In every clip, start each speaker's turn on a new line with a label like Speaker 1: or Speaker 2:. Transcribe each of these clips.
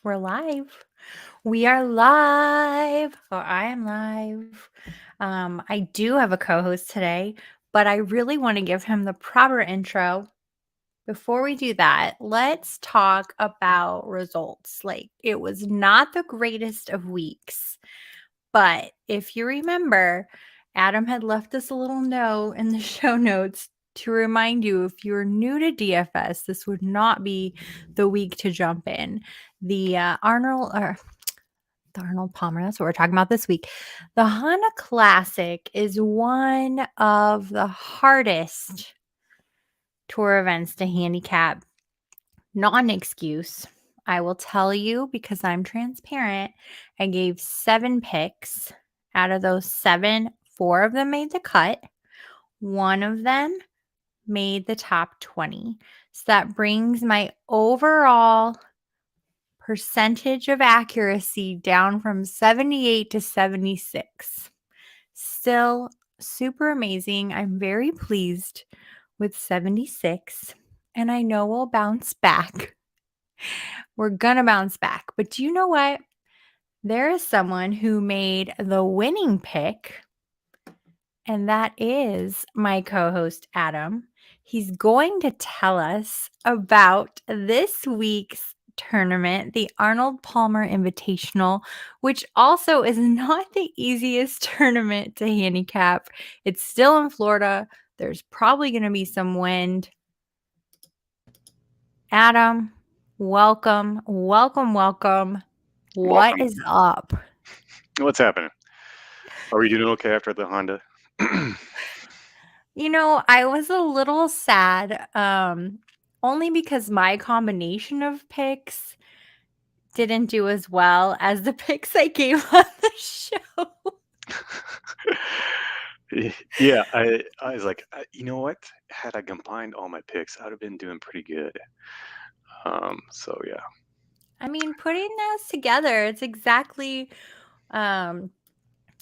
Speaker 1: We're live. We are live. Or I am live. I do have a co-host today, but I really want to give him the proper intro. Before we do that, let's talk about results. Like, it was not the greatest of weeks, but if you remember, Adam had left us a little note in the show notes to remind you, if you're new to DFS, this would not be the week to jump in. The Arnold Palmer, that's what we're talking about this week. The Honda Classic is one of the hardest tour events to handicap. Not an excuse. I will tell you, because I'm transparent, I gave 7 picks. Out of those 7, 4 of them made the cut. 1 of them made the top 20. So that brings my overall percentage of accuracy down from 78 to 76. Still super amazing. I'm very pleased with 76, and I know we'll bounce back. We're gonna bounce back. But do you know what? There is someone who made the winning pick, and that is my co-host, Adam. He's going to tell us about this week's tournament, the Arnold Palmer Invitational, which also is not the easiest tournament to handicap. It's still in Florida. There's probably going to be some wind. Adam, welcome. What
Speaker 2: Welcome.
Speaker 1: is up?
Speaker 2: What's happening? Are we doing okay after the Honda?
Speaker 1: I was a little sad, only because my combination of picks didn't do as well as the picks I gave on the show.
Speaker 2: Yeah, I was like, you know what? Had I combined all my picks, I'd have been doing pretty good. So yeah.
Speaker 1: I mean, putting those together, it's exactly,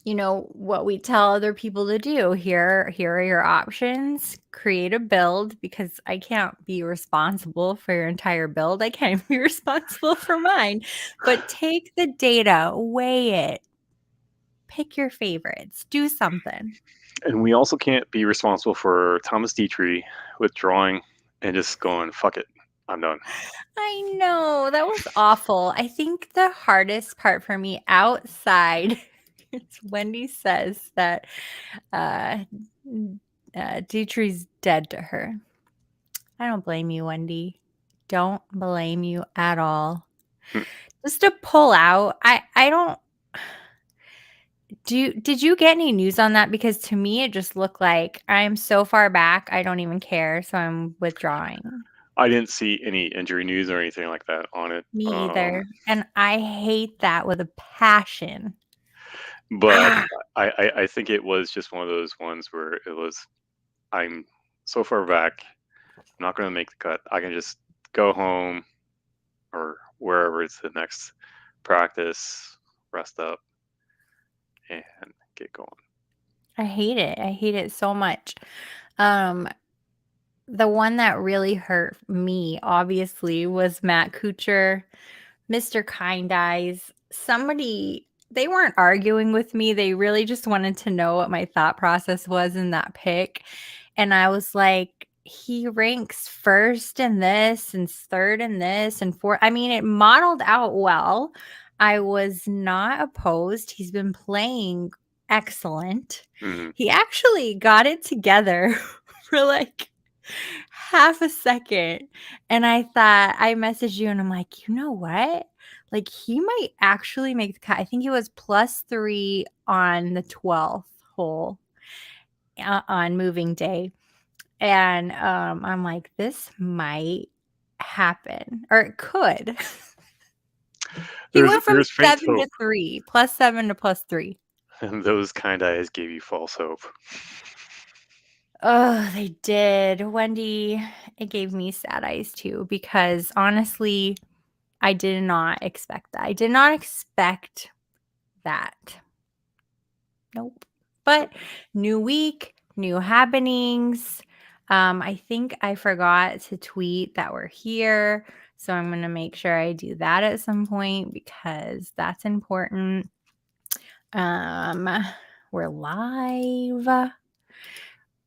Speaker 1: what we tell other people to do. Here are your options. Create a build, because I can't be responsible for your entire build. I can't be responsible for mine. But take the data, weigh it, pick your favorites, do something.
Speaker 2: And we also can't be responsible for Thomas Dietrich withdrawing and just going, fuck it, I'm done.
Speaker 1: I know, that was awful. I think the hardest part for me outside it's Wendy says that uh, Dietrich's dead to her. I don't blame you, Wendy. Don't blame you at all.
Speaker 2: Hmm.
Speaker 1: Just to pull out, I don't. Did you get any news on that? Because to me, it just looked like I'm so far back, I don't even care. So I'm withdrawing.
Speaker 2: I didn't see any injury news or anything like that on it.
Speaker 1: Me either. And I hate that with a passion.
Speaker 2: But
Speaker 1: Ah,
Speaker 2: I think it was just one of those ones where it was, I'm so far back, I'm not going to make the cut. I can just go home or wherever it's the next practice, rest up, and get going.
Speaker 1: I hate it. I hate it so much. The one that really hurt me, obviously, was Matt Kuchar, Mr. Kind Eyes. They weren't arguing with me. They really just wanted to know what my thought process was in that pick. And I was like, he ranks first in this and third in this and fourth. I mean, it modeled out well. I was not opposed. He's been playing excellent.
Speaker 2: Mm-hmm.
Speaker 1: He actually got it together for like half a second. And I messaged you and I'm like, you know what? Like, he might actually make the cut. I think he was +3 on the 12th hole on moving day. And I'm like, this might happen, or it could. He went from
Speaker 2: There's faint
Speaker 1: 7
Speaker 2: hope,
Speaker 1: to 3, +7 to +3.
Speaker 2: and those kind eyes gave you false hope.
Speaker 1: Oh, they did. Wendy, it gave me sad eyes too, because honestly, I did not expect that. I did not expect that. Nope. But new week, new happenings. I think I forgot to tweet that we're here, so I'm going to make sure I do that at some point because that's important. Um, we're live.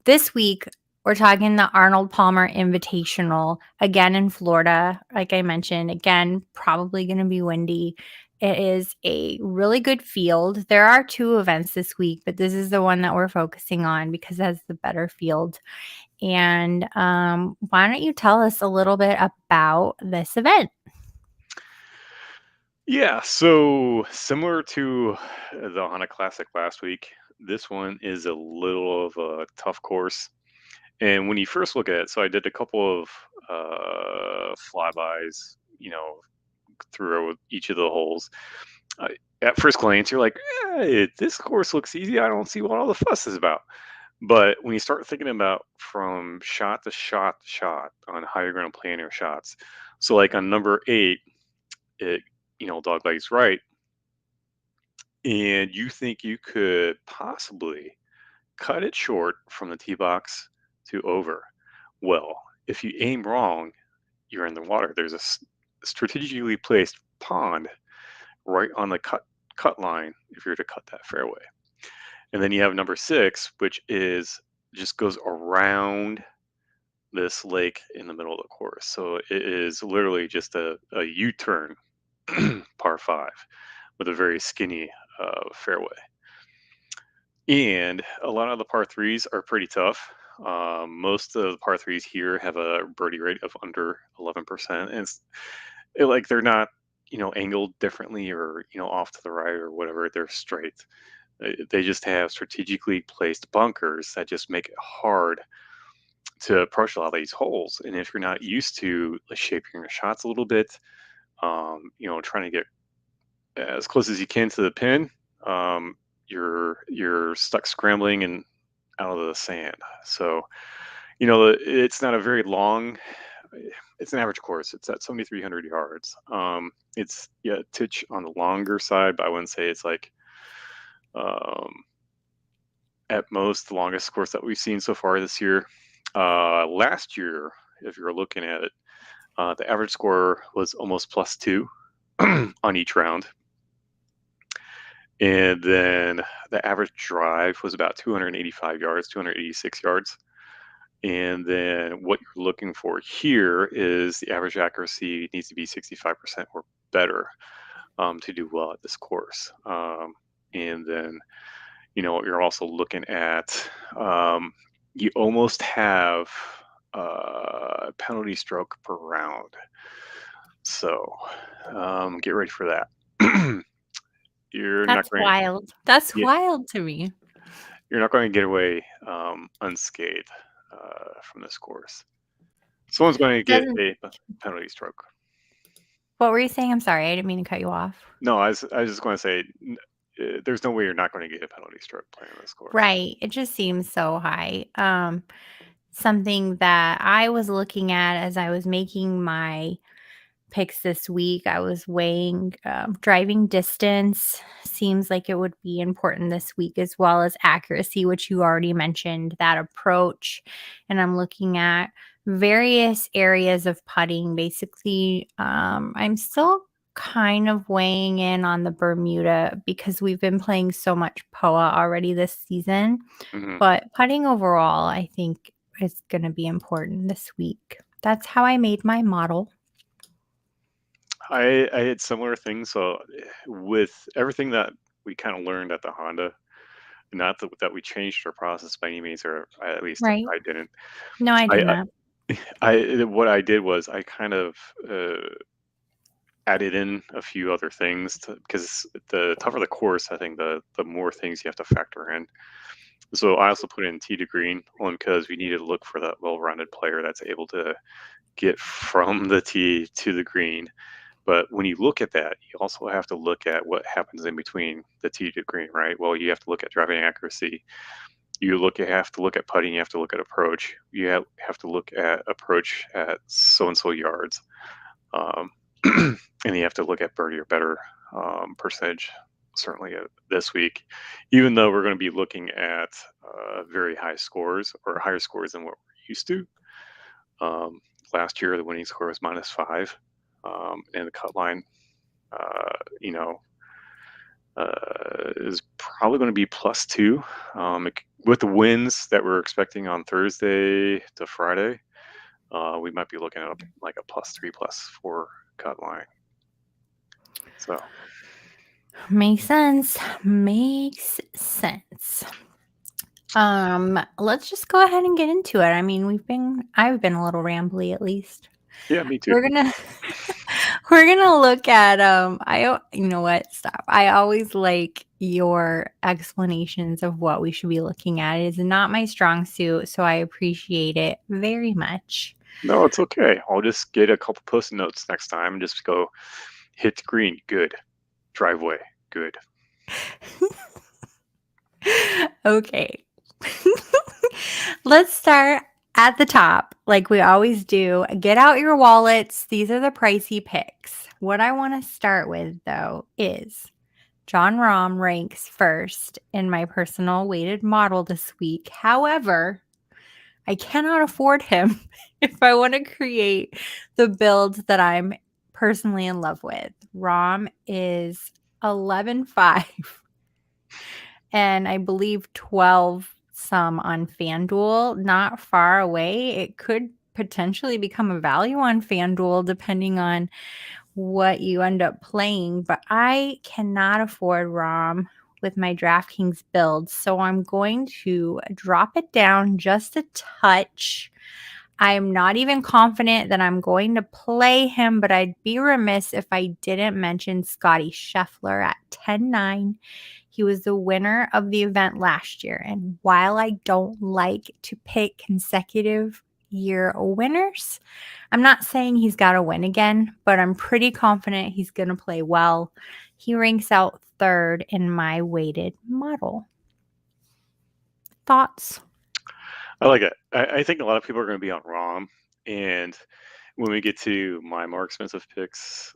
Speaker 1: This week, we're talking the Arnold Palmer Invitational again in Florida. Like I mentioned, again, probably going to be windy. It is a really good field. There are 2 events this week, but this is the one that we're focusing on because it has the better field. And why don't you tell us a little bit about this event?
Speaker 2: Yeah, so similar to the Honda Classic last week, this one is a little of a tough course. And when you first look at it, so I did a couple of flybys, through each of the holes. Uh, at first glance, you're like, this course looks easy. I don't see what all the fuss is about. But when you start thinking about from shot to shot to shot on how you're going to plan your shots, so like on number 8, it dog legs right, and you think you could possibly cut it short from the tee box to over. Well, if you aim wrong, you're in the water. There's a strategically placed pond right on the cut line if you're to cut that fairway. And then you have number 6, which is just goes around this lake in the middle of the course. So it is literally just a U-turn par 5 with a very skinny fairway. And a lot of the par 3s are pretty tough. Most of the par 3s here have a birdie rate of under 11%. And like they're not, angled differently or, off to the right or whatever. They're straight. They just have strategically placed bunkers that just make it hard to approach a lot of these holes. And if you're not used to shaping your shots a little bit, trying to get as close as you can to the pin, you're stuck scrambling and out of the sand. So, it's not a very long. It's an average course. It's at 7,300 yards. It's titch on the longer side, but I wouldn't say it's like um, at most the longest course that we've seen so far this year. Last year, if you're looking at it, the average score was almost +2 on each round. And then the average drive was about 285 yards, 286 yards. And then what you're looking for here is the average accuracy needs to be 65% or better to do well at this course. And then, you're also looking at, you almost have penalty stroke per round. So get ready for that. You're not
Speaker 1: That's
Speaker 2: going,
Speaker 1: wild. That's
Speaker 2: yeah,
Speaker 1: wild to me.
Speaker 2: you're not going to get away unscathed from this course. Someone's going to get
Speaker 1: Doesn't
Speaker 2: a penalty stroke.
Speaker 1: What were you saying? I'm sorry, I didn't mean to cut you off.
Speaker 2: No, I was just going to say, there's no way you're not going to get a penalty stroke playing this course.
Speaker 1: Right, it just seems so high. Something that I was looking at as I was making my picks this week, I was weighing driving distance. Seems like it would be important this week, as well as accuracy, which you already mentioned, that approach. And I'm looking at various areas of putting. Basically, I'm still kind of weighing in on the Bermuda because we've been playing so much POA already this season.
Speaker 2: Hmm.
Speaker 1: But putting overall, I think is going to be important this week. That's how I made my model.
Speaker 2: I had similar things. So with everything that we kind of learned at the Honda, not that we changed our process by any means, or at least
Speaker 1: Right.
Speaker 2: I didn't.
Speaker 1: No, I did
Speaker 2: I
Speaker 1: not.
Speaker 2: what I did was I kind of added in a few other things because the tougher the course, I think the more things you have to factor in. So I also put in tee to green only because we needed to look for that well-rounded player that's able to get from the tee to the green. But when you look at that, you also have to look at what happens in between the tee to green, right? Well, you have to look at driving accuracy. You have to look at putting. You have to look at approach. You have to look at approach at so and so yards, um, and you have to look at birdie or better percentage. Certainly this week, even though we're going to be looking at very high scores or higher scores than what we're used to. Last year, the winning score was -5, and the cut line, you know, is probably going to be +2. With the wins that we're expecting on Thursday to Friday, we might be looking at like a +3, +4 cut line. So
Speaker 1: Makes sense. Makes sense. Let's just go ahead and get into it. I mean, I've been a little rambly at least.
Speaker 2: yeah, me too.
Speaker 1: We're gonna we're gonna look at you know what? Stop. I always like your explanations of what we should be looking at. It is not my strong suit, so I appreciate it very much.
Speaker 2: No, it's okay. I'll just get a couple post-it notes next time and just go hit green, good. Driveway, good.
Speaker 1: Okay. Let's start at the top, like we always do. Get out your wallets. These are the pricey picks. What I want to start with, though, is John Rahm ranks first in my personal weighted model this week. However, I cannot afford him if I want to create the build that I'm personally in love with. Rahm is 11.5 and I believe 12 some on FanDuel, not far away. It could potentially become a value on FanDuel depending on what you end up playing, but I cannot afford Rahm with my DraftKings build, so I'm going to drop it down just a touch. I am not even confident that I'm going to play him, but I'd be remiss if I didn't mention Scotty Scheffler at 10-9. He was the winner of the event last year, and while I don't like to pick consecutive year winners, I'm not saying he's got to win again, but I'm pretty confident he's going to play well. He ranks out third in my weighted model. Thoughts?
Speaker 2: I like it. I think a lot of people are going to be on Rom, and when we get to my more expensive picks,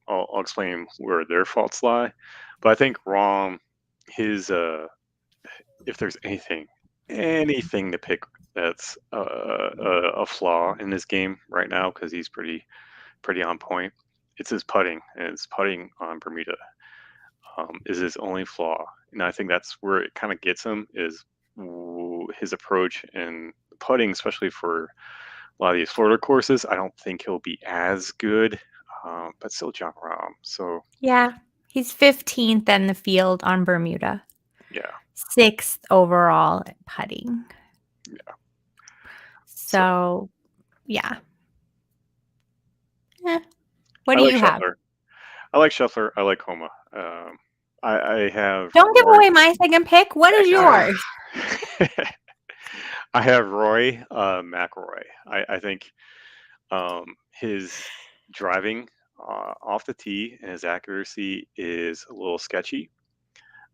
Speaker 2: I'll explain where their faults lie. But I think Rom, his if there's anything to pick that's a flaw in this game right now, because he's pretty on point, it's his putting, and his putting on Bermuda is his only flaw, and I think that's where it kind of gets him is his approach and putting, especially for a lot of these Florida courses. I don't think he'll be as good, but still John Rahm. So
Speaker 1: Yeah, he's 15th in the field on Bermuda,
Speaker 2: yeah,
Speaker 1: 6th overall at putting.
Speaker 2: yeah. So
Speaker 1: So, yeah. Eh, what
Speaker 2: I
Speaker 1: do
Speaker 2: like
Speaker 1: you have?
Speaker 2: Scheffler. I like Scheffler. I like Homa. I have
Speaker 1: Don't give
Speaker 2: Roy.
Speaker 1: away my second pick. What is yours?
Speaker 2: I have Roy McIlroy. I think his driving off the tee and his accuracy is a little sketchy.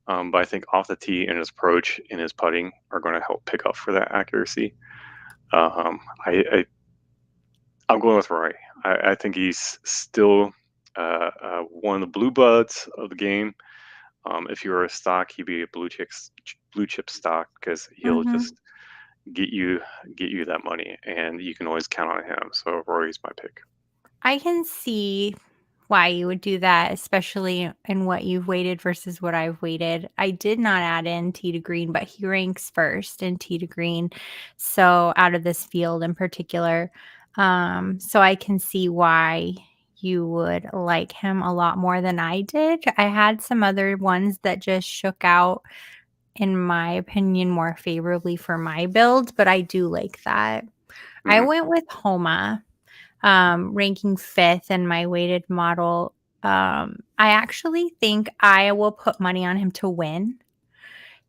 Speaker 2: But I think off the tee and his approach and his putting are going to help pick up for that accuracy. Um, I'm going with Roy. I think he's still one of the blue buds of the game. If you were a stock, he'd be a blue chip stock because he'll
Speaker 1: Mhm.
Speaker 2: just get you that money, and you can always count on him. So Rory's my pick.
Speaker 1: I can see why you would do that, especially in what you've weighted versus what I've weighted. I did not add in tee to green, but he ranks first in tee to green. So out of this field in particular. So I can see why you would like him a lot more than I did. I had some other ones that just shook out, in my opinion, more favorably for my build, but I do like that. I
Speaker 2: Mm-hmm.
Speaker 1: went with Homa, ranking 5th in my weighted model. I actually think I will put money on him to win.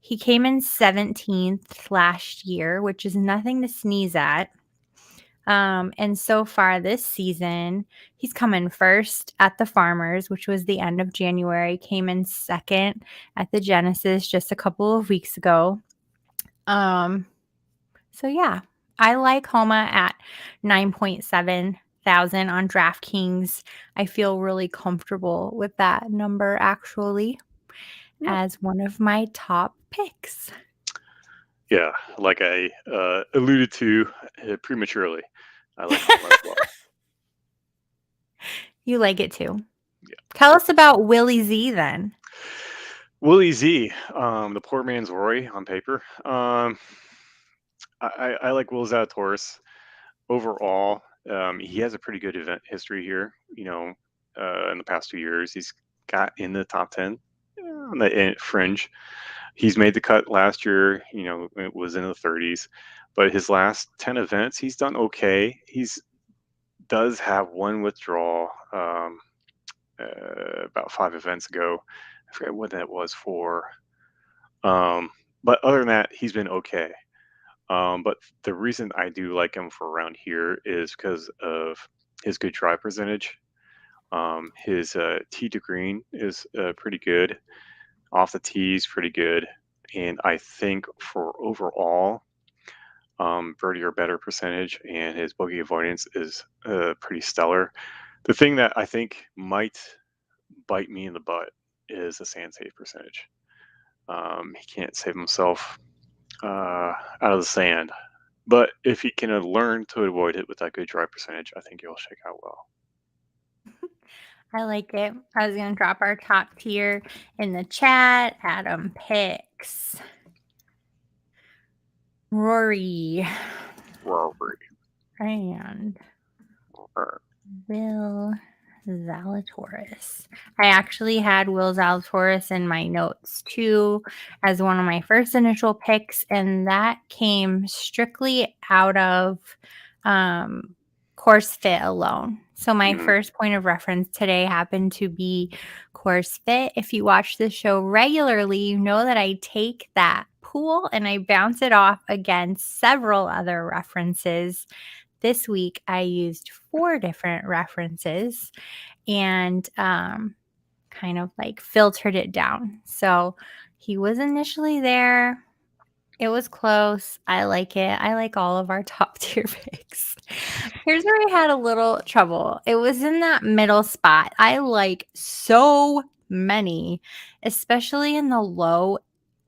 Speaker 1: He came in 17th last year, which is nothing to sneeze at. And so far this season, he's come in first at the Farmers, which was the end of January, came in second at the Genesis just a couple of weeks ago. So yeah, I like Homa at 9.7 thousand on DraftKings. I feel really comfortable with that number actually
Speaker 2: Yeah.
Speaker 1: as one of my top picks.
Speaker 2: Yeah, like I alluded to prematurely. I like Palmer as well.
Speaker 1: You like it too.
Speaker 2: Yeah.
Speaker 1: Tell us about Willie Z then.
Speaker 2: Willie Z, the poor man's Roy on paper. I like Will Zalatoris overall. He has a pretty good event history here. In the past 2 years, he's got in the top 10 on the fringe. He's made the cut last year. It was in the 30s, but his last 10 events, he's done okay. He's does have one withdrawal about 5 events ago. I forget what that was for. But other than that, he's been okay. But the reason I do like him for around here is because of his good drive percentage. His tee to green is pretty good. Off the tees, pretty good. And I think for overall, birdie or better percentage and his bogey avoidance is pretty stellar. The thing that I think might bite me in the butt is the sand save percentage. He can't save himself out of the sand. But if he can learn to avoid it with that good drive percentage, I think he'll shake out well.
Speaker 1: I like it. I was going to drop our top tier in the chat. Adam Picks. Rory.
Speaker 2: Robbery.
Speaker 1: And
Speaker 2: Or,
Speaker 1: Will Zalatoris. I actually had Will Zalatoris in my notes too as one of my first initial picks, and that came strictly out of course fit alone. So my
Speaker 2: mhm.
Speaker 1: first point of reference today happened to be course fit. If you watch the show regularly, you know that I take that pool and I bounce it off against several other references. This week I used 4 different references and kind of like filtered it down. So he was initially there. It was close. I like it. I like all of our top tier picks. Here's where I had a little trouble. It was in that middle spot. I like so many, especially in the low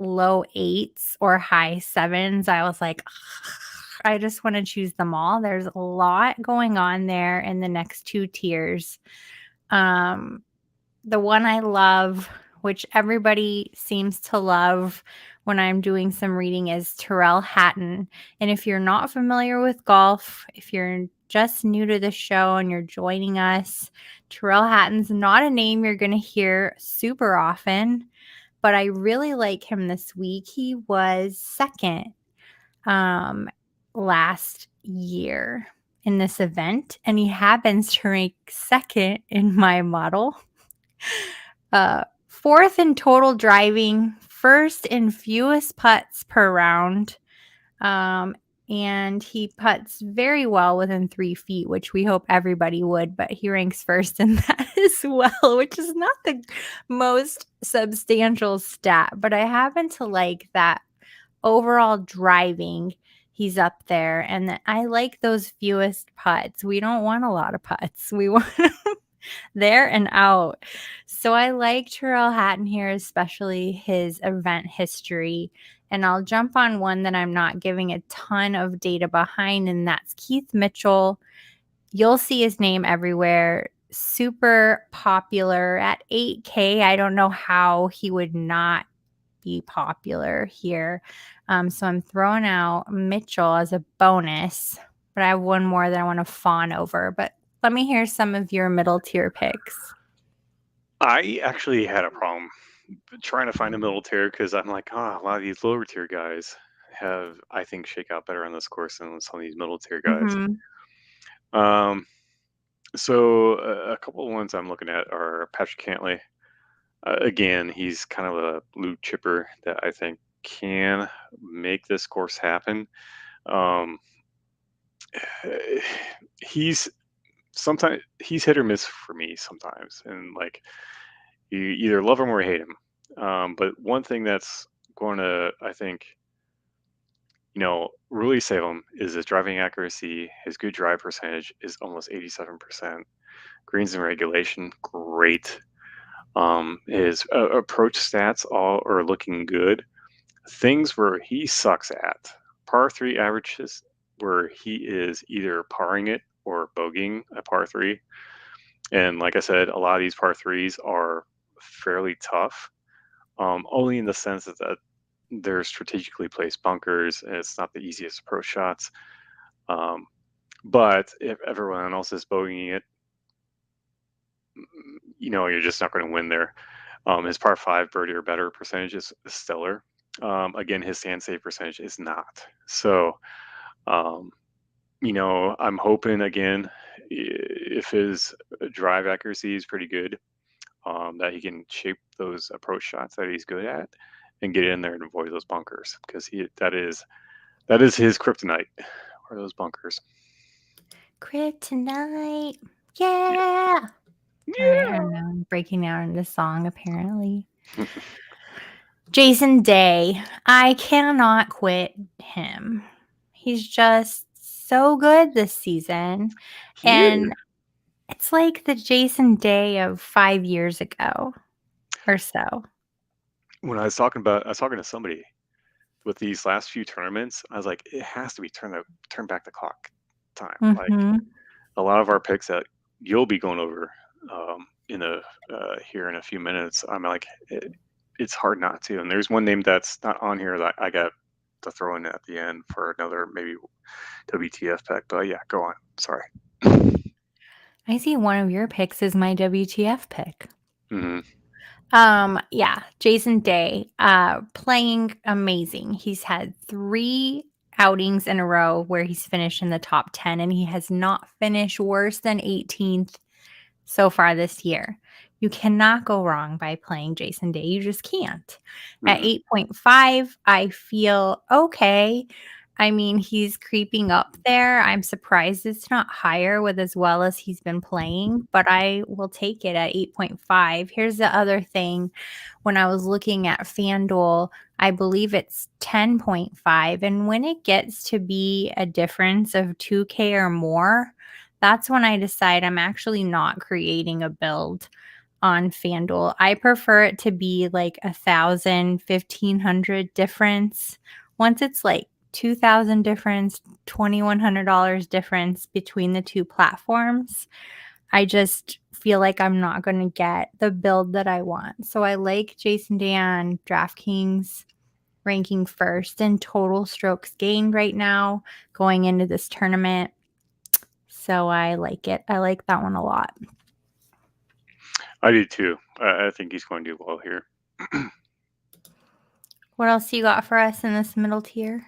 Speaker 1: 8s or high 7s. I was like, I just want to choose them all. There's a lot going on there in the next 2 tiers. The one I love, which everybody seems to love when I'm doing some reading, is Tyrrell Hatton. And if you're not familiar with golf, if you're just new to the show and you're joining us, Tyrrell Hatton's not a name you're going to hear super often, but I really like him this week. He was second last year in this event, and he happens to rank second in my model. Fourth in total driving, first in fewest putts per round. And he putts very well within 3 feet, which we hope everybody would, but he ranks first in that as well, which is not the most substantial stat, but I happen to like that overall driving. He's up there, and I like those fewest putts. We don't want a lot of putts. We want there and out. So I like Tyrrell Hatton here, especially his event history. And I'll jump on one that I'm not giving a ton of data behind, and that's Keith Mitchell. You'll see his name everywhere. Super popular at 8K. I don't know how he would not be popular here. So I'm throwing out Mitchell as a bonus, but I have one more that I want to fawn over. But let me hear some of your middle tier picks.
Speaker 2: I actually had a problem trying to find a middle tier because I'm like, a lot of these lower tier guys have, I think, shake out better on this course than some of these middle tier guys.
Speaker 1: Mm-hmm.
Speaker 2: Um, so a couple of ones I'm looking at are Patrick Cantlay. Again, he's kind of a blue chipper that I think can make this course happen. Um, he's sometimes he's hit or miss for me sometimes, and like you either love him or hate him. But one thing that's going to, I think, really save him is his driving accuracy. His good drive percentage is almost 87%. Greens in regulation, great. His approach stats all are looking good. things where he sucks at, par three averages where he is either parring it or bogeying a par three. And like I said, a lot of these par threes are fairly tough, only in the sense that they're strategically placed bunkers and it's not the easiest approach shots. Um, but if everyone else is bogeying it, you're just not going to win there. His par five birdie or better percentage is stellar. Again, his sand save percentage is not. So, um, I'm hoping again, if his drive accuracy is pretty good, that he can shape those approach shots that he's good at and get in there and avoid those bunkers because that is his kryptonite, are those bunkers.
Speaker 1: Kryptonite.
Speaker 2: Yeah.
Speaker 1: Yeah. All right, I
Speaker 2: Yeah.
Speaker 1: don't know. I'm breaking out into song apparently. Jason Day. I cannot quit him. He's just so good this season.
Speaker 2: He is.
Speaker 1: And it's like the Jason Day of 5 years ago or so.
Speaker 2: When I was talking to somebody with these last few tournaments, I was like, it has to be turn back the clock time. Like
Speaker 1: Mhm.
Speaker 2: a lot of our picks that you'll be going over in a here in a few minutes. I'm like, it's hard not to. And there's one name that's not on here that I got to throw in at the end for another maybe WTF pick. But yeah, go on. Sorry.
Speaker 1: I see one of your picks is my WTF pick.
Speaker 2: Hmm.
Speaker 1: Yeah, Jason Day, playing amazing. He's had 3 outings in a row where he's finished in the top 10, and he has not finished worse than 18th so far this year. You cannot go wrong by playing Jason Day. You just can't. At
Speaker 2: Hmm.
Speaker 1: 8.5, I feel okay. I mean, he's creeping up there. I'm surprised it's not higher with as well as he's been playing, but I will take it at 8.5. Here's the other thing. When I was looking at FanDuel, I believe it's 10.5. And when it gets to be a difference of 2K or more, that's when I decide I'm actually not creating a build on FanDuel. I prefer it to be like 1,000, 1,500 difference. Once it's like 2,000 difference, $2,100 difference between the two platforms, I just feel like I'm not going to get the build that I want. So I like Jason Day on DraftKings ranking first in total strokes gained right now going into this tournament. So I like it. I like that one a lot.
Speaker 2: I do too. I think he's going to do well here.
Speaker 1: What else you got for us in this middle tier?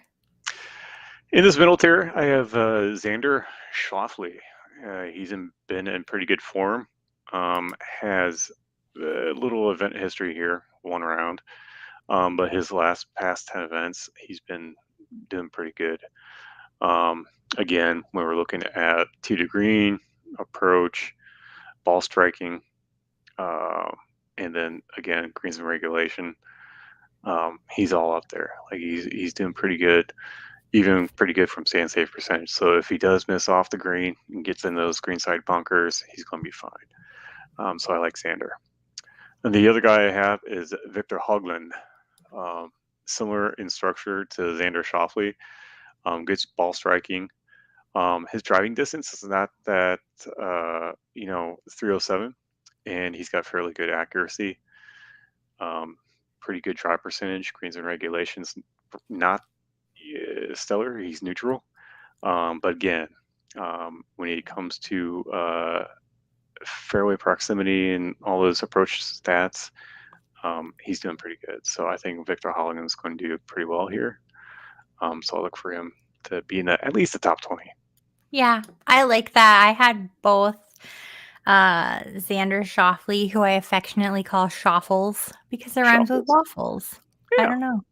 Speaker 2: In this middle tier, I have Xander Schauffele. Been in pretty good form. Has a little event history here, one round. But his past 10 events, he's been doing pretty good. Again, when we're looking at tee to green, approach, ball striking, uh, and then again, greens and regulation, he's all up there. Like he's doing pretty good, even pretty good from sand save percentage. So if he does miss off the green and gets in those greenside bunkers, he's going to be fine. So I like Xander. And the other guy I have is Victor Hovland. Similar in structure to Xander Schauffele. Good ball striking. His driving distance is not that 307, and he's got fairly good accuracy. Pretty good drive percentage. Greens and regulations, not stellar. He's neutral. But again, when it comes to fairway proximity and all those approach stats, he's doing pretty good. So I think Victor Holligan is going to do pretty well here. So I'll look for him to be in at least the top 20.
Speaker 1: Yeah, I like that. I had both Xander Schauffele, who I affectionately call Shuffles because it rhymes with
Speaker 2: Shuffles.
Speaker 1: waffles. I
Speaker 2: Yeah.
Speaker 1: don't know.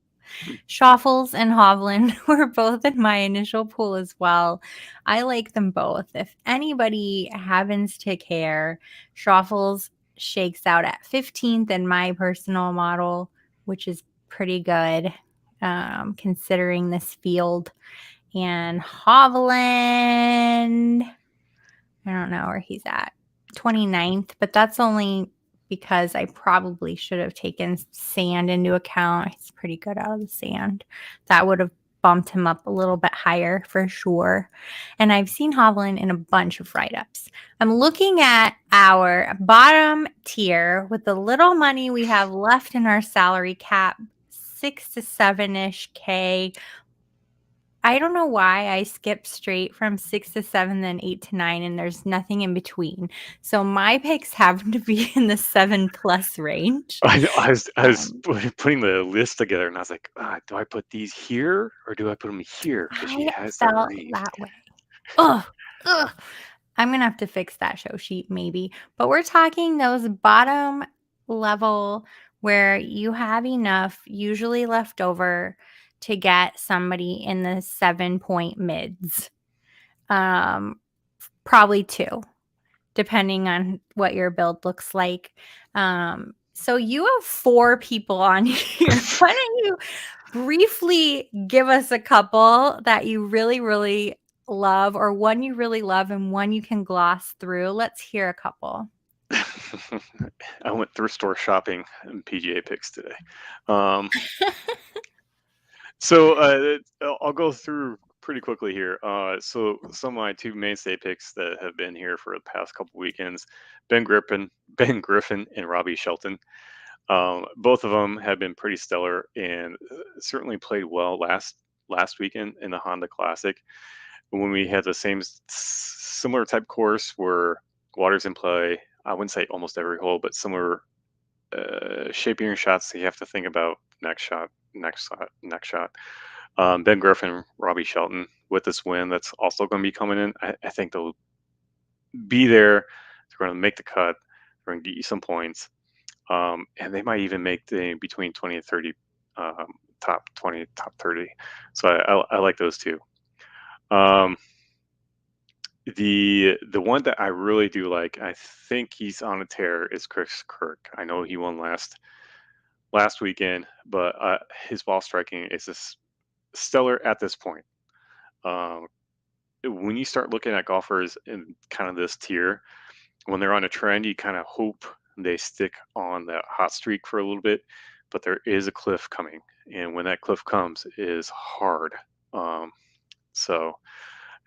Speaker 1: Shuffles and Hovland were both in my initial pool as well. I like them both. If anybody happens to care, Shuffles shakes out at 15th in my personal model, which is pretty good considering this field. And Hovland, I don't know where he's at, 29th, but that's only because I probably should have taken Sand into account. He's pretty good out of the sand. That would have bumped him up a little bit higher for sure. And I've seen Hovland in a bunch of write-ups. I'm looking at our bottom tier with the little money we have left in our salary cap, 6 to 7-ish K. I don't know why I skipped straight from 6 to 7, then 8 to 9, and there's nothing in between. So my picks happen to be in the 7+ range.
Speaker 2: I was putting the list together, and I was like, do I put these here or do I put them here? Because she
Speaker 1: I
Speaker 2: has the
Speaker 1: felt
Speaker 2: range.
Speaker 1: that way. Ugh, ugh. I'm gonna have to fix that show sheet maybe. But we're talking those bottom level where you have enough usually left over to get somebody in the 7-point mids. Probably 2, depending on what your build looks like. So you have 4 people on here. Why don't you briefly give us a couple that you really, really love, or one you really love and one you can gloss through? Let's hear a couple.
Speaker 2: I went thrift store shopping in PGA picks today. So I'll go through pretty quickly here. So some of my 2 mainstay picks that have been here for the past couple weekends: Ben Griffin, and Robbie Shelton. Both of them have been pretty stellar and certainly played well last weekend in the Honda Classic when we had the same similar type course where water's in play. I wouldn't say almost every hole, but similar shaping your shots. So you have to think about next shot, next shot, next shot. Ben Griffin, Robbie Shelton with this win that's also going to be coming in. I think they'll be there. They're going to make the cut. They're going to get you some points. And they might even make the between 20 and 30, top 20, top 30. So I like those 2. The one that I really do like, I think he's on a tear, is Chris Kirk. I know he won last weekend, but his ball striking is just stellar at this point. When you start looking at golfers in kind of this tier, when they're on a trend, you kind of hope they stick on that hot streak for a little bit, but there is a cliff coming, and when that cliff comes, it is hard. So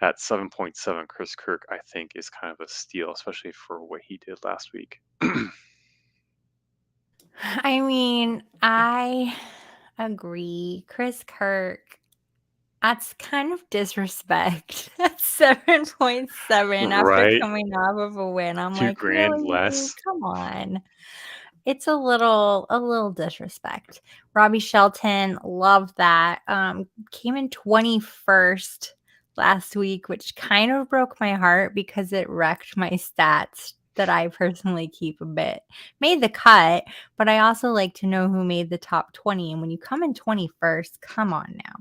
Speaker 2: at 7.7, Chris Kirk, I think, is kind of a steal, especially for what he did last week.
Speaker 1: I mean, I agree. Chris Kirk, that's kind of disrespect. At 7.7 after
Speaker 2: Right?
Speaker 1: coming off of a win. I'm
Speaker 2: Two
Speaker 1: like,
Speaker 2: grand
Speaker 1: really?
Speaker 2: less.
Speaker 1: Come on. It's a little disrespect. Robbie Shelton, love that. Came in 21st last week, which kind of broke my heart because it wrecked my stats that I personally keep a bit. Made the cut, but I also like to know who made the top 20. And when you come in 21st, come on now.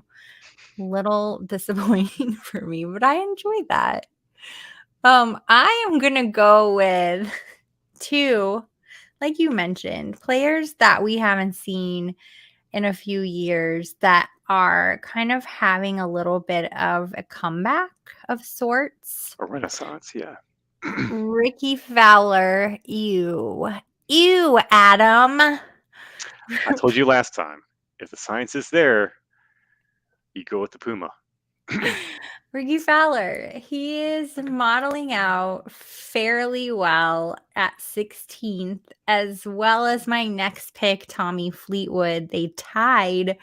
Speaker 1: Little disappointing for me, but I enjoyed that. I am gonna go with 2, like you mentioned, players that we haven't seen in a few years that are kind of having a little bit of a comeback of sorts.
Speaker 2: A renaissance, yeah.
Speaker 1: Ricky Fowler, ew. Ew, Adam.
Speaker 2: I told you last time, if the science is there, you go with the Puma.
Speaker 1: Ricky Fowler, he is modeling out fairly well at 16th, as well as my next pick, Tommy Fleetwood. They tied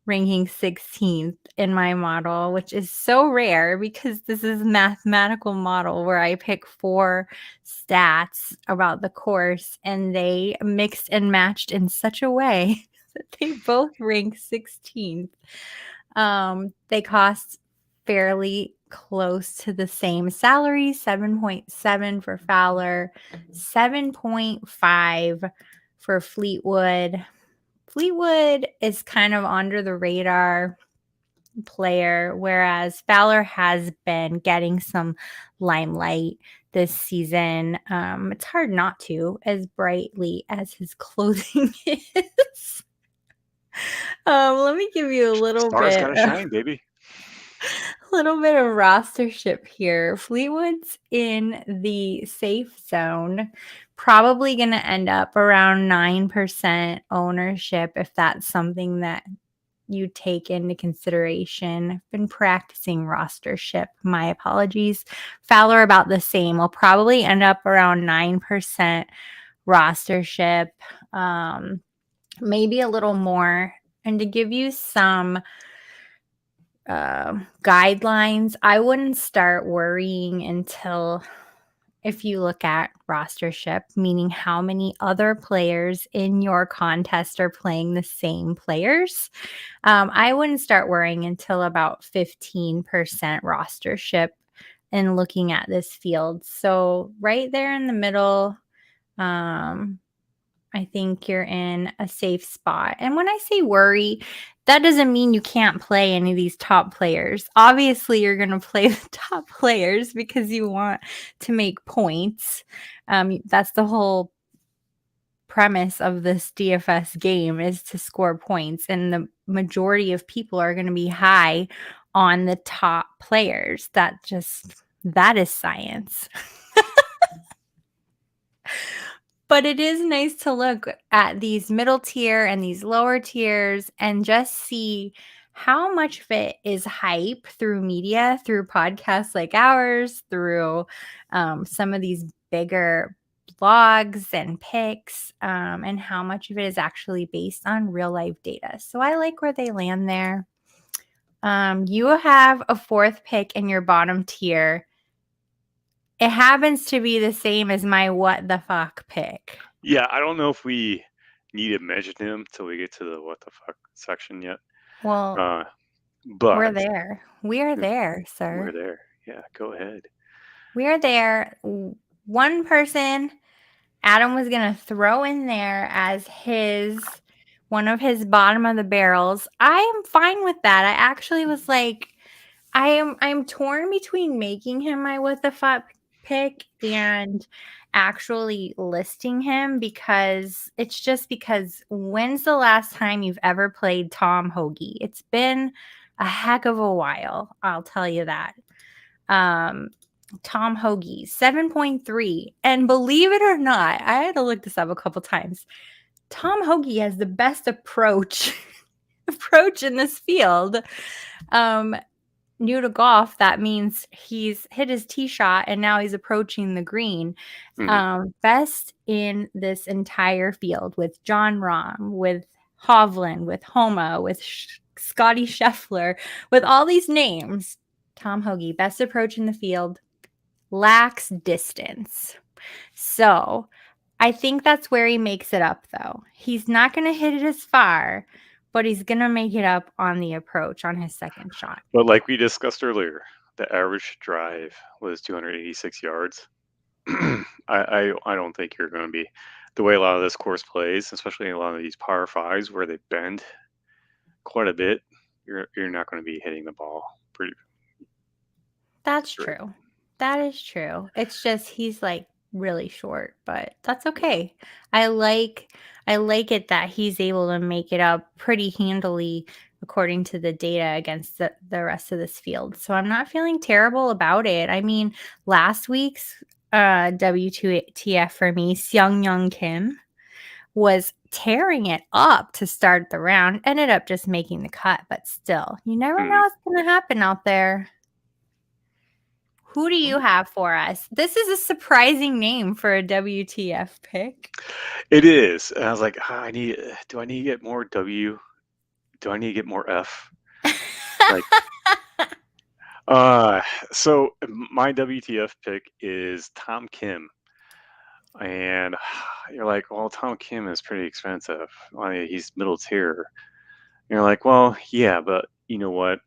Speaker 1: ranking 16th in my model, which is so rare because this is a mathematical model where I pick 4 stats about the course and they mixed and matched in such a way that they both rank 16th. They cost fairly close to the same salary, 7.7 for Fowler, 7.5 for Fleetwood. Fleetwood is kind of under the radar player, whereas Fowler has been getting some limelight this season. It's hard not to, as brightly as his clothing is. Let me give you a little
Speaker 2: Stars
Speaker 1: bit
Speaker 2: gotta shine, baby.
Speaker 1: little bit of rostership here. Fleetwood's in the safe zone, probably going to end up around 9% ownership if that's something that you take into consideration. I've been practicing rostership. My apologies. Fowler about the same. Will probably end up around 9% rostership, maybe a little more. And to give you some guidelines, I wouldn't start worrying until if you look at rostership, meaning how many other players in your contest are playing the same players. I wouldn't start worrying until about 15% rostership and looking at this field. So right there in the middle, I think you're in a safe spot. And when I say worry, that doesn't mean you can't play any of these top players. Obviously, you're going to play the top players because you want to make points. That's the whole premise of this DFS game, is to score points. And the majority of people are going to be high on the top players. That is science. But it is nice to look at these middle tier and these lower tiers and just see how much of it is hype through media, through podcasts like ours, through some of these bigger blogs and picks, and how much of it is actually based on real life data. So I like where they land there. You have a fourth pick in your bottom tier. It happens to be the same as my what the fuck pick.
Speaker 2: Yeah, I don't know if we need to mention him till we get to the what the fuck section yet.
Speaker 1: Well, we're
Speaker 2: But
Speaker 1: there. We are there,
Speaker 2: we're
Speaker 1: sir.
Speaker 2: there. Yeah, go ahead.
Speaker 1: We are there. One person Adam was going to throw in there as one of his bottom of the barrels. I am fine with that. I actually was like, I'm torn between making him my what the fuck pick and actually listing him, because when's the last time you've ever played Tom Hoagie? It's been a heck of a while, I'll tell you that. Tom Hoagie, 7.3. And believe it or not, I had to look this up a couple times. Tom Hoagie has the best approach in this field. New to golf, that means he's hit his tee shot and now he's approaching the green. Best in this entire field with John Rahm, with Hovland, with Homa, with Scotty Scheffler, with all these names. Tom Hoagie, best approach in the field, lacks distance. So I think that's where he makes it up, though. He's not going to hit it as far, but he's going to make it up on the approach on his second shot.
Speaker 2: But like we discussed earlier, the average drive was 286 yards. I don't think you're going to be, the way a lot of this course plays, especially in a lot of these par fives where they bend quite a bit, you're not going to be hitting the ball pretty.
Speaker 1: That's
Speaker 2: straight.
Speaker 1: true. That is true. It's just he's like really short, but that's okay. I like it that he's able to make it up pretty handily according to the data against the rest of this field. So I'm not feeling terrible about it. I mean, last week's WTF for me, Seung Kim was tearing it up to start the round, ended up just making the cut, but still, you never know what's going to happen out there. Who do you have for us? This is a surprising name for a WTF pick.
Speaker 2: It is. And I was like, do I need to get more W? Do I need to get more F? Like, so my WTF pick is Tom Kim. And you're like, well, Tom Kim is pretty expensive. He's middle tier. And you're like, well, yeah, but you know what?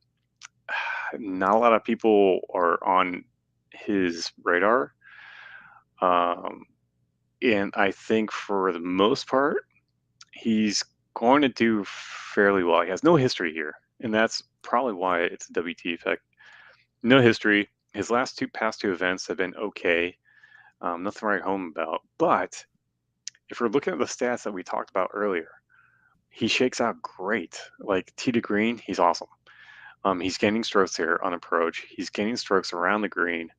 Speaker 2: Not a lot of people are on his radar. And I think for the most part, he's going to do fairly well. He has no history here, and that's probably why it's a WT effect. No history. His past two events have been okay. Nothing to write home about. But if we're looking at the stats that we talked about earlier, he shakes out great. Like tee to green, he's awesome. He's gaining strokes here on approach. He's gaining strokes around the green.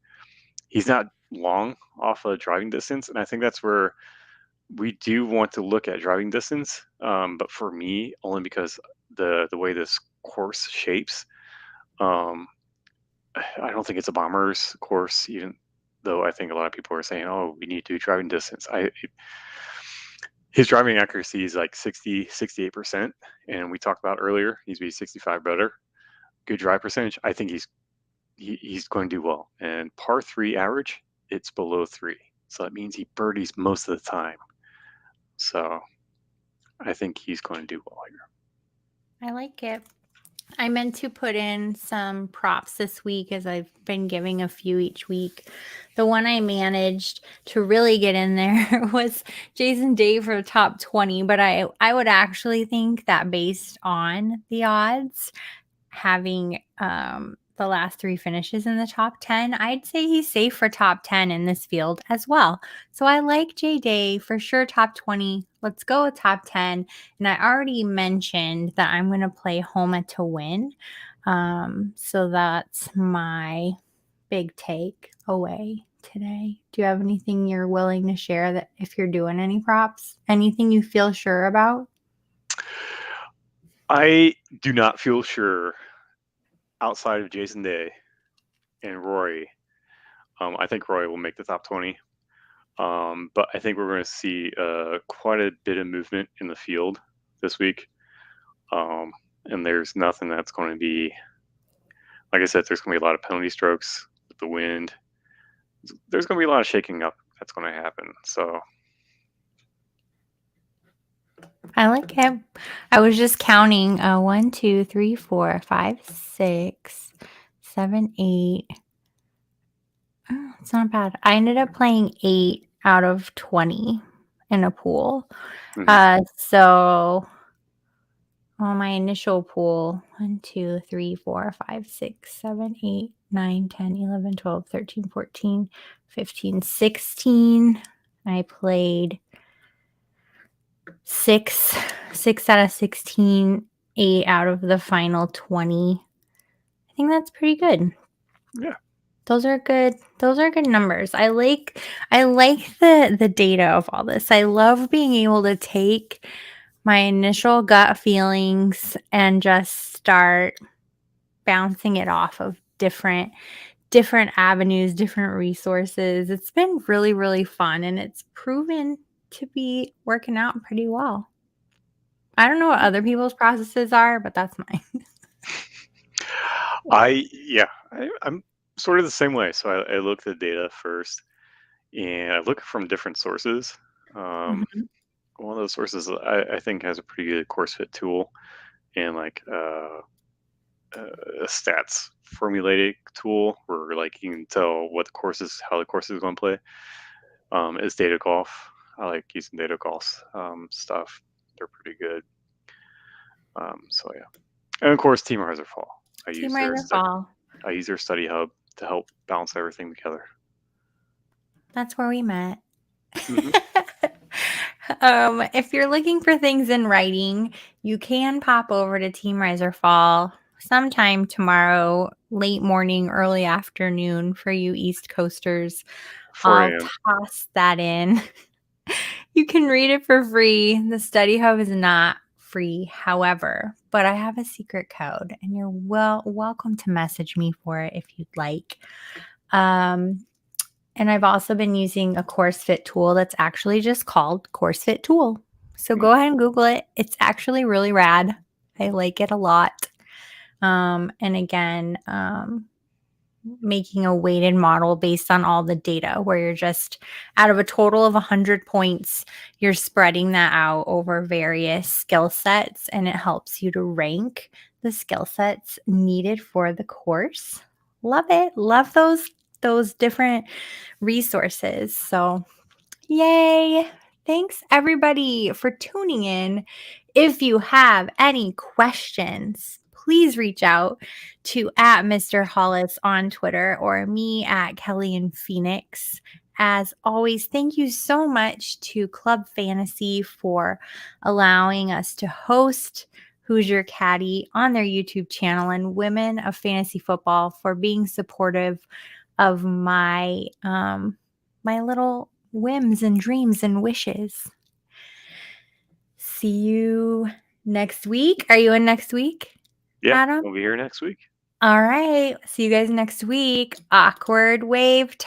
Speaker 2: He's not long off a driving distance, and I think that's where we do want to look at driving distance. But for me, only because the way this course shapes, um, I don't think it's a bomber's course, even though I think a lot of people are saying, "Oh, we need to do driving distance." His driving accuracy is like 60, 68%, and we talked about earlier, he's be 65 better. Good drive percentage. I think he's going to do well. And par three average, it's below 3, so that means he birdies most of the time. So I think he's going to do well here.
Speaker 1: I like it. I meant to put in some props this week, as I've been giving a few each week. The one I managed to really get in there was Jason Day for top 20, but I would actually think that based on the odds, having the last 3 finishes in the top 10, I'd say he's safe for top 10 in this field as well. So I like J Day for sure, top 20. Let's go with top 10. And I already mentioned that I'm going to play Homa to win. So that's my big take away today. Do you have anything you're willing to share, that if you're doing any props, anything you feel sure about?
Speaker 2: I do not feel sure outside of Jason Day and Rory. I think Rory will make the top 20. But I think we're going to see quite a bit of movement in the field this week. And there's nothing that's going to be, like I said, there's going to be a lot of penalty strokes with the wind. There's going to be a lot of shaking up that's going to happen. So
Speaker 1: I like it. I was just counting 1, 2, 3, 4, 5, 6, 7, 8. Oh, it's not bad. I ended up playing 8 out of 20 in a pool. So on my initial pool, 1, 2, 3, 4, 5, 6, 7, 8, 9, 10, 11, 12, 13, 14, 15, 16. I played 6 out of 16, 8 out of the final 20. I think that's pretty good.
Speaker 2: yeah,
Speaker 1: those are good numbers. I like the data of all this. I love being able to take my initial gut feelings and just start bouncing it off of different avenues, different resources. It's been really, really fun, and it's proven to be working out pretty well. I don't know what other people's processes are, but that's mine.
Speaker 2: I'm sort of the same way. So I look at the data first, and I look from different sources.
Speaker 1: Mhm.
Speaker 2: One of those sources I think has a pretty good course fit tool, and like a stats formulated tool where like you can tell what the course is, how the course is going to play. Is Data Golf. I like using Data Golf's stuff. They're pretty good. So yeah, and of course Team Riser Fall.
Speaker 1: Team Rider Fall.
Speaker 2: I use their study hub to help balance everything together.
Speaker 1: That's where we met.
Speaker 2: Mm-hmm.
Speaker 1: If you're looking for things in writing, you can pop over to Team Riser Fall sometime tomorrow, late morning, early afternoon for you East Coasters.
Speaker 2: 4
Speaker 1: I'll
Speaker 2: a.m.
Speaker 1: toss that in. You can read it for free. The study hub is not free, however, but I have a secret code, and you're welcome to message me for it if you'd like. And I've also been using a course fit tool that's actually just called Course Fit Tool. So go ahead and Google it. It's actually really rad. I like it a lot. And again, making a weighted model based on all the data, where you're just, out of a total of 100 points, you're spreading that out over various skill sets, and it helps you to rank the skill sets needed for the course. Love it. Love those different resources. So yay. Thanks everybody for tuning in. If you have any questions, please reach out to @Mr. Hallas on Twitter, or me @Kelly in Phoenix. As always, thank you so much to Club Fantasy for allowing us to host Who's Your Caddy on their YouTube channel, and Women of Fantasy Football for being supportive of my my little whims and dreams and wishes. See you next week. Are you in next week,
Speaker 2: Yeah,
Speaker 1: Adam?
Speaker 2: we'll be here next week.
Speaker 1: All right. See you guys next week. Awkward wave